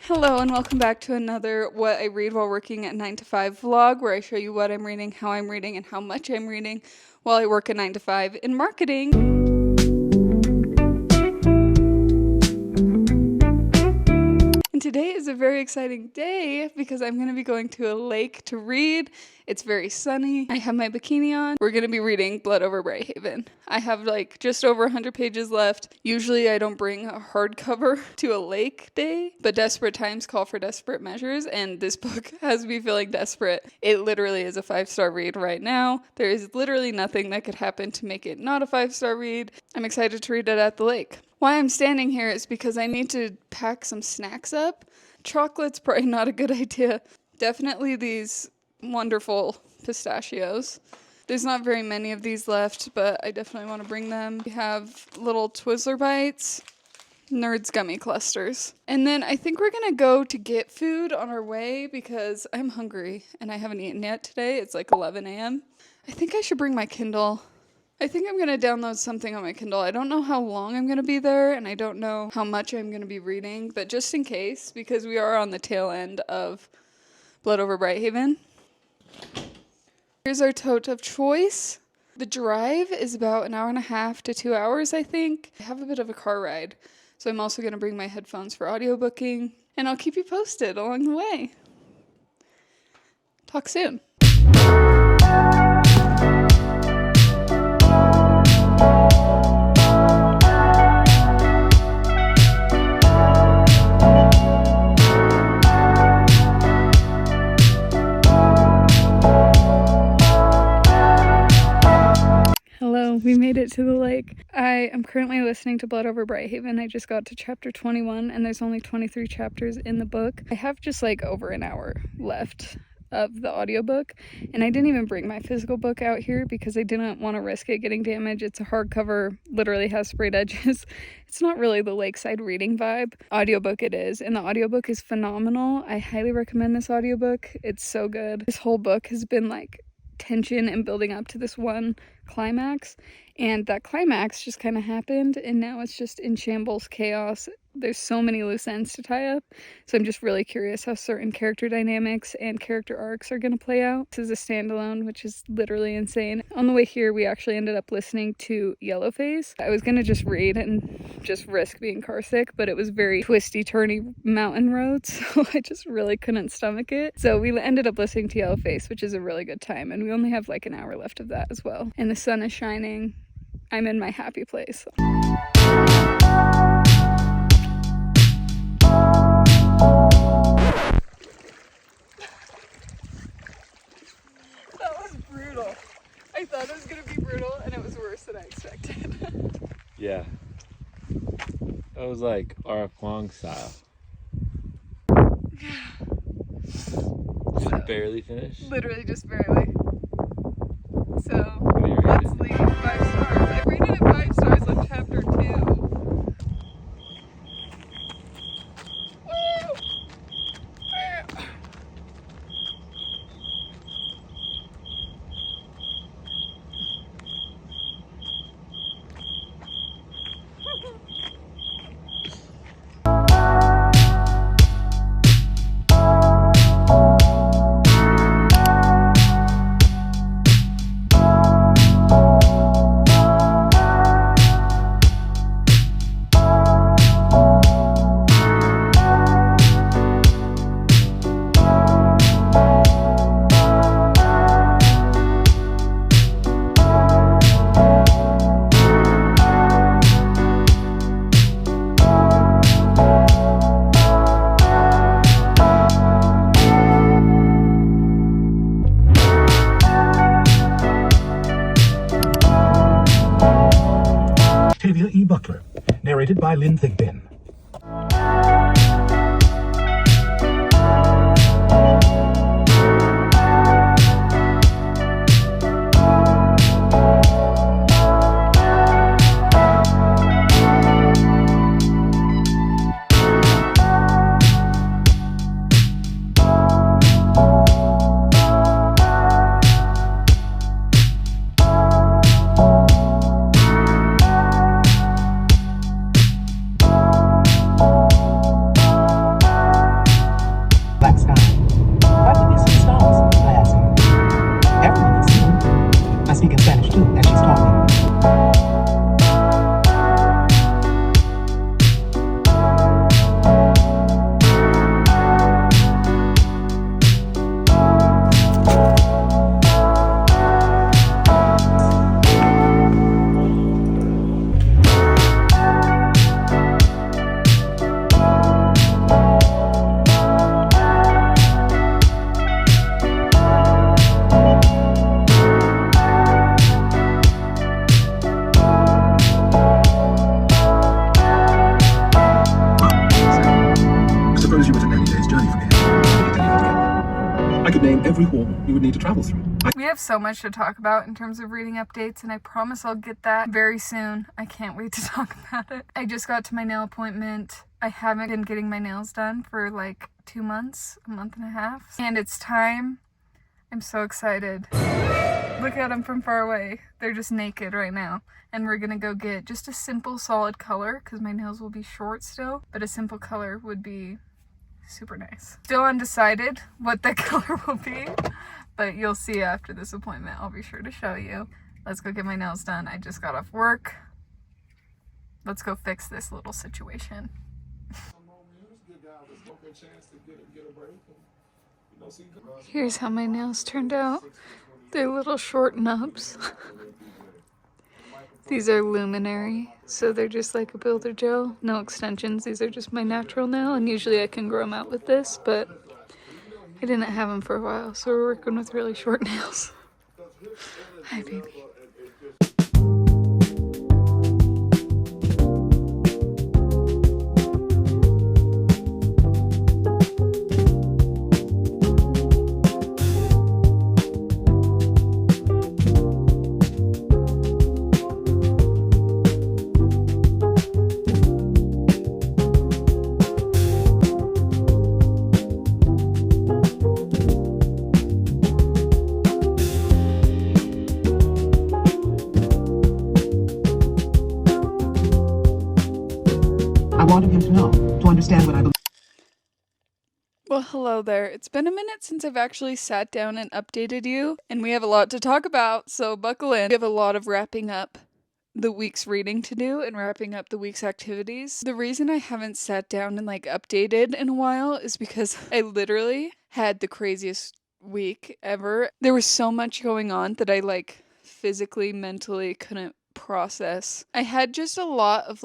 Hello and welcome back to another What I Read While Working at 9 to 5 vlog, where I show you what I'm reading, how I'm reading, and how much I'm reading while I work at 9 to 5 in marketing. And today is a very exciting day because I'm going to be going to a lake to read. It's very sunny. I have my bikini on. We're going to be reading Blood Over Brighthaven. I have just over 100 pages left. Usually I don't bring a hardcover to a lake day, but desperate times call for desperate measures, and this book has me feeling desperate. It literally is a 5-star read right now. There is literally nothing that could happen to make it not a 5-star read. I'm excited to read it at the lake. Why I'm standing here is because I need to pack some snacks up. Chocolate's probably not a good idea. Definitely these wonderful pistachios. There's not very many of these left, but I definitely want to bring them. We have little Twizzler bites, Nerds gummy clusters. And then I think we're gonna go to get food on our way because I'm hungry and I haven't eaten yet today. It's like 11 a.m. I think I should bring my Kindle. I think I'm going to download something on my Kindle. I don't know how long I'm going to be there, and I don't know how much I'm going to be reading, but just in case, because we are on the tail end of Blood Over Brighthaven. Here's our tote of choice. The drive is about an hour and a half to 2 hours, I think. I have a bit of a car ride, so I'm also going to bring my headphones for audiobooking, and I'll keep you posted along the way. Talk soon. We made it to the lake. I am currently listening to Blood Over Brighthaven. I just got to chapter 21 and there's only 23 chapters in the book. I have just over an hour left of the audiobook, and I didn't even bring my physical book out here because I didn't want to risk it getting damaged. It's a hardcover, literally has sprayed edges. It's not really the lakeside reading vibe. Audiobook it is, and the audiobook is phenomenal. I highly recommend this audiobook. It's so good. This whole book has been tension and building up to this one climax, and that climax just kind of happened, and now it's just in shambles, chaos. There's so many loose ends to tie up, so I'm just really curious how certain character dynamics and character arcs are going to play out. This is a standalone, which is literally insane. On the way here, we actually ended up listening to Yellowface. I was going to just read and just risk being car sick, but it was very twisty, turny mountain roads, so I just really couldn't stomach it. So we ended up listening to Yellowface, which is a really good time, and we only have an hour left of that as well. And the sun is shining. I'm in my happy place. That was brutal. I thought it was going to be brutal, and it was worse than I expected. Yeah. That was RF Kuang style. Just barely finished? Literally just barely. So, let's leave 5 stars. I rated it 5 stars on chapter 2. I could name every hall you would need to travel through. We have so much to talk about in terms of reading updates, and I promise I'll get that very soon. I can't wait to talk about it. I just got to my nail appointment. I haven't been getting my nails done for like 2 months, a month and a half, and it's time. I'm so excited. Look at them from far away. They're just naked right now. And we're gonna go get just a simple solid color because my nails will be short still, but a simple color would be super nice. Still undecided what that color will be, but you'll see after this appointment. I'll be sure to show you. Let's go get my nails done. I just got off work. Let's go fix this little situation. Here's how my nails turned out. They're little short nubs. These are luminary, so they're just like a builder gel. No extensions. These are just my natural nail, and usually I can grow them out with this, but I didn't have them for a while, so we're working with really short nails. Hi, baby. I wanted him to know, to understand what I believe. Well, hello there. It's been a minute since I've actually sat down and updated you, and we have a lot to talk about, so buckle in. We have a lot of wrapping up the week's reading to do and wrapping up the week's activities. The reason I haven't sat down and updated in a while is because I literally had the craziest week ever. There was so much going on that I physically, mentally couldn't process. I had just a lot of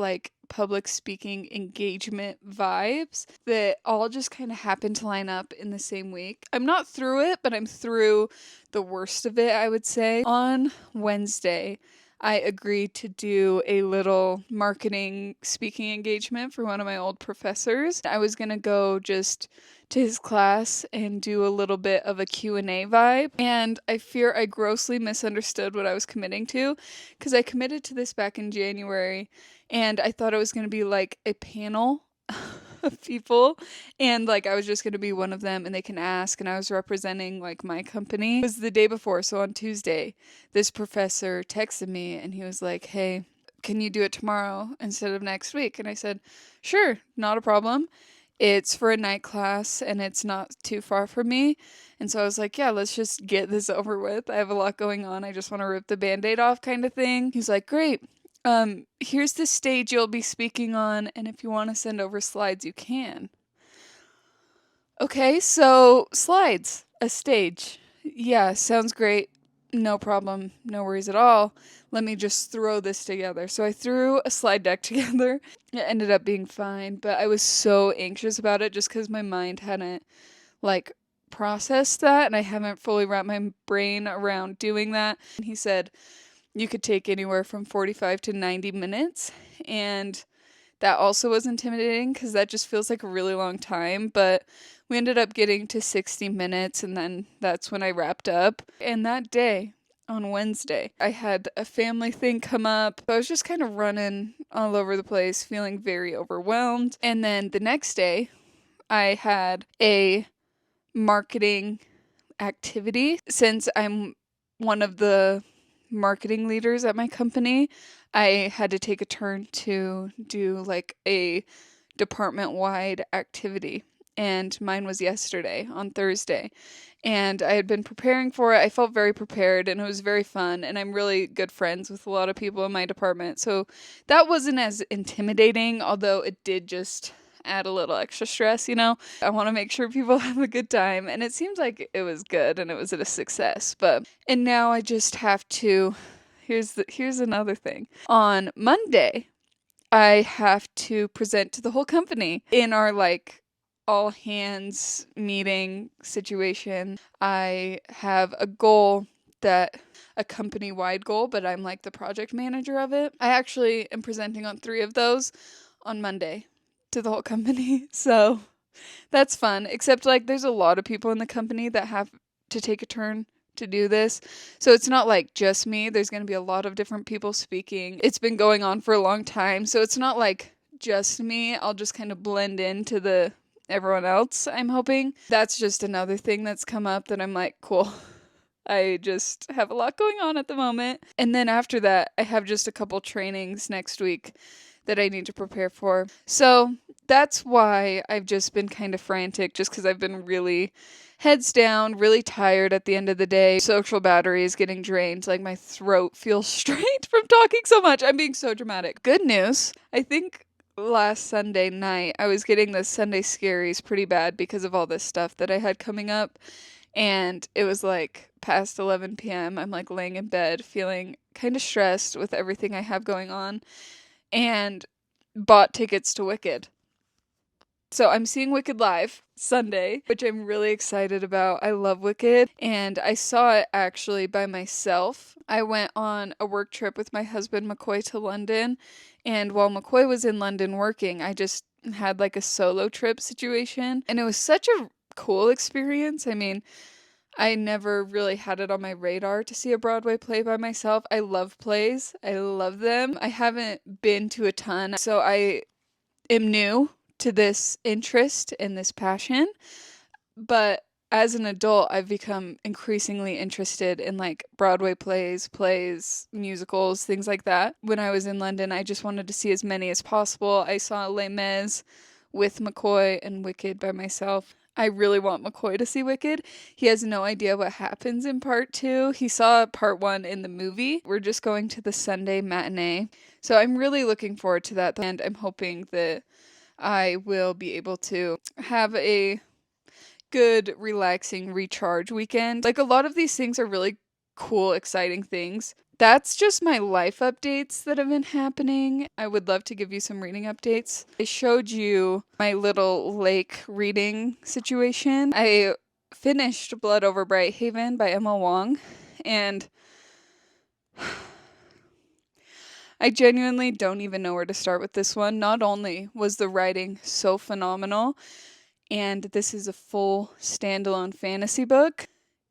public speaking engagement vibes that all just kind of happened to line up in the same week. I'm not through it, but I'm through the worst of it, I would say. On Wednesday, I agreed to do a little marketing speaking engagement for one of my old professors. I was going to go just to his class and do a little bit of a Q&A vibe. And I fear I grossly misunderstood what I was committing to, because I committed to this back in January and I thought it was going to be a panel of people, and I was just going to be one of them and they can ask, and I was representing my company. It was the day before, so on Tuesday, this professor texted me and he was like, "Hey, can you do it tomorrow instead of next week?" And I said, "Sure, not a problem. It's for a night class and it's not too far from me." And so I was like, "Yeah, let's just get this over with. I have a lot going on. I just want to rip the Band-Aid off," kind of thing. He's like, "Great. Here's the stage you'll be speaking on, and if you want to send over slides, you can." Okay, so slides, a stage. Yeah, sounds great. No problem. No worries at all. Let me just throw this together. So I threw a slide deck together. It ended up being fine, but I was so anxious about it just because my mind hadn't processed that, and I haven't fully wrapped my brain around doing that. And he said you could take anywhere from 45 to 90 minutes, and that also was intimidating because that just feels like a really long time, but we ended up getting to 60 minutes, and then that's when I wrapped up. And that day, on Wednesday, I had a family thing come up. I was just kind of running all over the place, feeling very overwhelmed. And then the next day, I had a marketing activity. Since I'm one of the marketing leaders at my company, I had to take a turn to do a department-wide activity, and mine was yesterday on Thursday, and I had been preparing for it. I felt very prepared, and it was very fun, and I'm really good friends with a lot of people in my department, so that wasn't as intimidating, although it did just add a little extra stress, I want to make sure people have a good time, and it seems like it was good and it was a success. And now I just have to, here's another thing. On Monday, I have to present to the whole company in our all hands meeting situation. I have a goal, a company-wide goal, but I'm the project manager of it. I actually am presenting on 3 of those on Monday to the whole company, so that's fun. Except there's a lot of people in the company that have to take a turn to do this. So it's not like just me. There's going to be a lot of different people speaking. It's been going on for a long time. So it's not like just me. I'll just kind of blend into the everyone else, I'm hoping. That's just another thing that's come up that I'm like, cool. I just have a lot going on at the moment. And then after that, I have just a couple trainings next week that I need to prepare for. So that's why I've just been kind of frantic, just because I've been really heads down, really tired at the end of the day. Social battery is getting drained. Like my throat feels straight from talking so much. I'm being so dramatic. Good news. I think last Sunday night, I was getting the Sunday scaries pretty bad because of all this stuff that I had coming up. And it was like past 11 p.m. I'm like laying in bed feeling kind of stressed with everything I have going on, and bought tickets to Wicked. So I'm seeing Wicked live Sunday, which I'm really excited about. I love Wicked, and I saw it actually by myself. I went on a work trip with my husband McCoy to London, and while McCoy was in London working, I just had like a solo trip situation, and it was such a cool experience. I mean, I never really had it on my radar to see a Broadway play by myself. I love plays. I love them. I haven't been to a ton, so I am new to this interest and this passion. But as an adult, I've become increasingly interested in like Broadway plays, musicals, things like that. When I was in London, I just wanted to see as many as possible. I saw Les Mis with McCoy and Wicked by myself. I really want McCoy to see Wicked. He has no idea what happens in part 2. He saw part 1 in the movie. We're just going to the Sunday matinee. So I'm really looking forward to that, and I'm hoping that I will be able to have a good, relaxing recharge weekend. Like, a lot of these things are really cool, exciting things. That's just my life updates that have been happening. I would love to give you some reading updates. I showed you my little lake reading situation. I finished Blood Over Bright Haven by ML Wang, and I genuinely don't even know where to start with this one. Not only was the writing so phenomenal, and this is a full standalone fantasy book,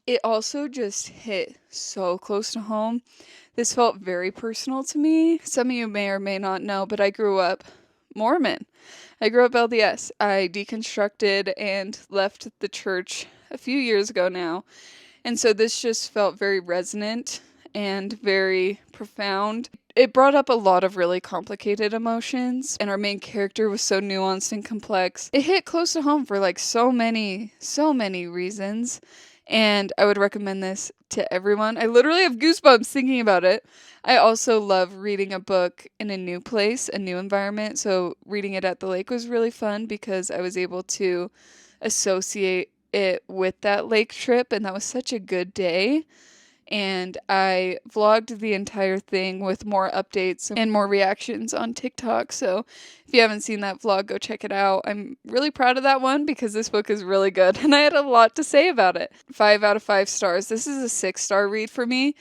it also just hit so close to home. This felt very personal to me. Some of you may or may not know, but I grew up Mormon. I grew up LDS. I deconstructed and left the church a few years ago now. And so this just felt very resonant and very profound. It brought up a lot of really complicated emotions, and our main character was so nuanced and complex. It hit close to home for like so many reasons. And I would recommend this to everyone. I literally have goosebumps thinking about it. I also love reading a book in a new place, a new environment. So reading it at the lake was really fun because I was able to associate it with that lake trip. And that was such a good day. And I vlogged the entire thing with more updates and more reactions on TikTok. So if you haven't seen that vlog, go check it out. I'm really proud of that one because this book is really good and I had a lot to say about it. 5 out of 5 stars. This is a 6-star read for me.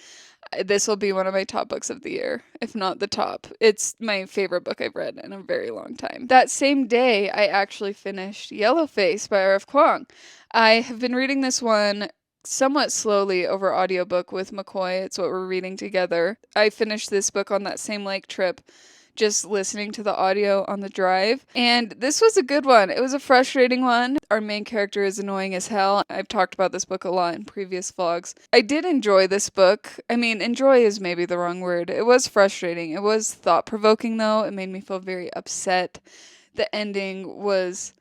This will be one of my top books of the year, if not the top. It's my favorite book I've read in a very long time. That same day, I actually finished Yellowface by RF Kuang. I have been reading this one somewhat slowly over audiobook with McCoy. It's what we're reading together. I finished this book on that same lake trip, just listening to the audio on the drive. And this was a good one. It was a frustrating one. Our main character is annoying as hell. I've talked about this book a lot in previous vlogs. I did enjoy this book. I mean, enjoy is maybe the wrong word. It was frustrating. It was thought-provoking, though. It made me feel very upset. The ending was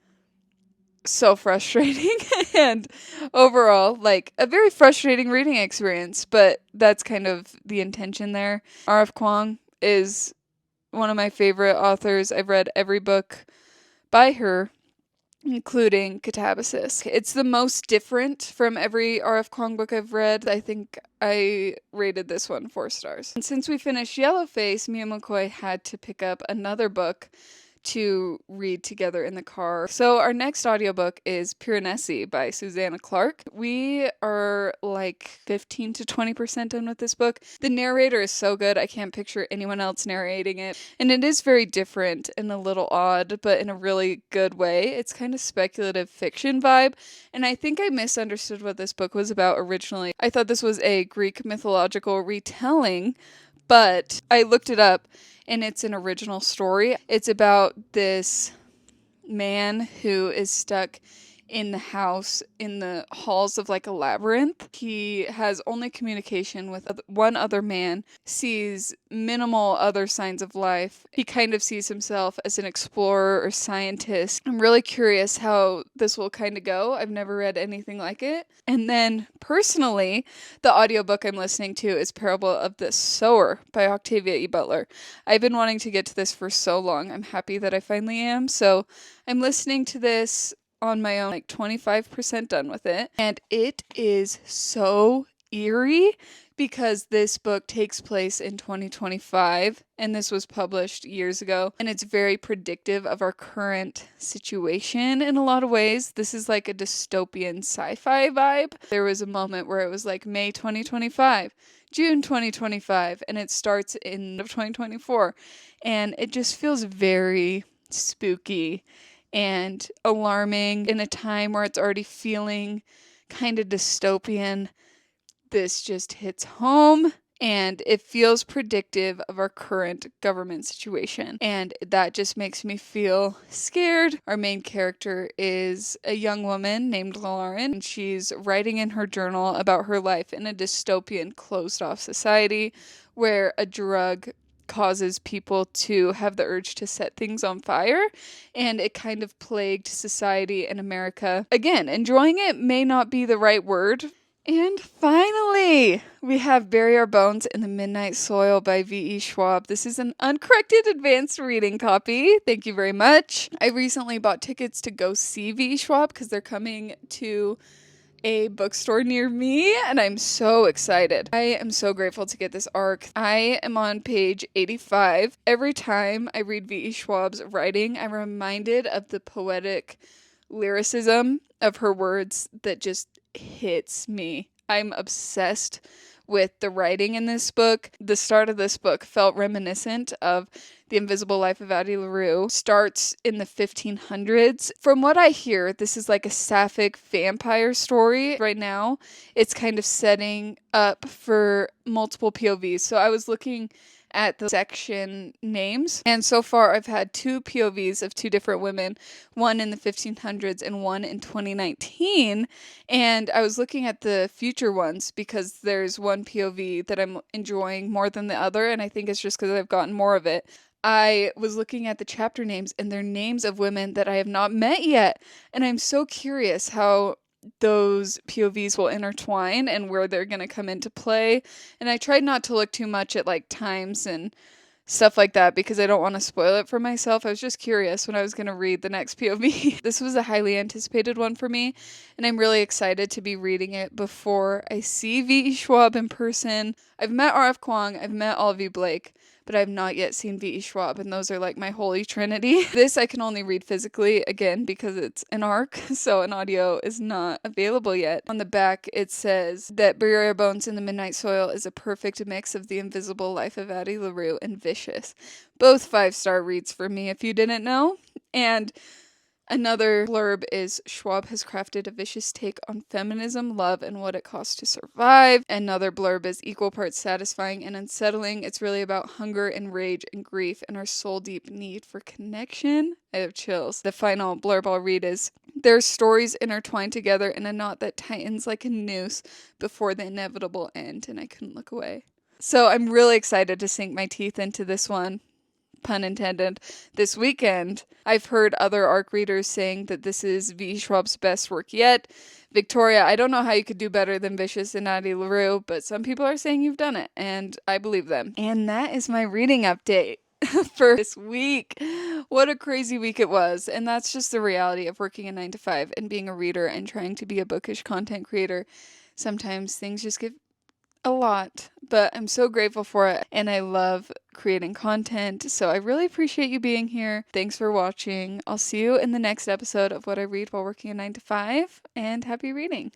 so frustrating and overall like a very frustrating reading experience, but that's kind of the intention there. RF Kuang is one of my favorite authors. I've read every book by her, including Catabasis. It's the most different from every RF Kuang book I've read. I think I rated this one 4 stars. And since we finished Yellowface, me and McCoy had to pick up another book to read together in the car. So our next audiobook is Piranesi by Susanna Clark. We are like 15 to 20% done with this book. The narrator is so good, I can't picture anyone else narrating it. And it is very different and a little odd, but in a really good way. It's kind of speculative fiction vibe. And I think I misunderstood what this book was about originally. I thought this was a Greek mythological retelling, but I looked it up and it's an original story. It's about this man who is stuck in the house in the halls of like a labyrinth. He has only communication with one other man, sees minimal other signs of life. He kind of sees himself as an explorer or scientist. I'm really curious how this will kind of go. I've never read anything like it. And then personally, the audiobook I'm listening to is Parable of the Sower by Octavia E. Butler. I've been wanting to get to this for so long. I'm happy that I finally am. So I'm listening to this on my own, like 25% done with it. And it is so eerie because this book takes place in 2025 and this was published years ago. And it's very predictive of our current situation in a lot of ways. This is like a dystopian sci-fi vibe. There was a moment where it was like May 2025, June 2025, and it starts in 2024. And it just feels very spooky and alarming in a time where it's already feeling kind of dystopian. This just hits home and it feels predictive of our current government situation. And that just makes me feel scared. Our main character is a young woman named Lauren, and she's writing in her journal about her life in a dystopian, closed-off society where a drug causes people to have the urge to set things on fire, and it kind of plagued society in America. Again, enjoying it may not be the right word. And finally, we have Bury Our Bones in the Midnight Soil by V.E. Schwab. This is an uncorrected advanced reading copy. Thank you very much. I recently bought tickets to go see V.E. Schwab because they're coming to a bookstore near me, and I'm so excited. I am so grateful to get this arc. I am on page 85. Every time I read V.E. Schwab's writing, I'm reminded of the poetic lyricism of her words that just hits me. I'm obsessed with the writing in this book. The start of this book felt reminiscent of The Invisible Life of Addie LaRue. Starts in the 1500s. From what I hear, this is like a sapphic vampire story. Right now, it's kind of setting up for multiple POVs. So I was looking at the section names, and so far I've had 2 POVs of 2 different women, one in the 1500s and one in 2019, and I was looking at the future ones because there's one POV that I'm enjoying more than the other, and I think it's just because I've gotten more of it. I was looking at the chapter names, and they're names of women that I have not met yet, and I'm so curious how those POVs will intertwine and where they're going to come into play. And I tried not to look too much at like times and stuff like that because I don't want to spoil it for myself. I was just curious when I was going to read the next POV. This was a highly anticipated one for me, and I'm really excited to be reading it before I see V.E. Schwab in person. I've met RF Kuang, I've met Olivia Blake, but I've not yet seen V.E. Schwab, and those are like my holy trinity. This I can only read physically, again, because it's an arc, so an audio is not available yet. On the back, it says that Bury Our Bones in the Midnight Soil is a perfect mix of The Invisible Life of Addie LaRue and Vicious. Both 5-star reads for me, if you didn't know. And another blurb is, Schwab has crafted a vicious take on feminism, love, and what it costs to survive. Another blurb is equal parts satisfying and unsettling. It's really about hunger and rage and grief and our soul-deep need for connection. I have chills. The final blurb I'll read is, their stories intertwine together in a knot that tightens like a noose before the inevitable end, and I couldn't look away. So I'm really excited to sink my teeth into this one, pun intended, this weekend. I've heard other ARC readers saying that this is V. Schwab's best work yet. Victoria, I don't know how you could do better than Vicious and Addie LaRue, but some people are saying you've done it, and I believe them. And that is my reading update for this week. What a crazy week it was. And that's just the reality of working a 9-to-5 and being a reader and trying to be a bookish content creator. Sometimes things just get a lot, but I'm so grateful for it and I love creating content. So I really appreciate you being here. Thanks for watching. I'll see you in the next episode of What I Read While Working a 9 to 5, and happy reading.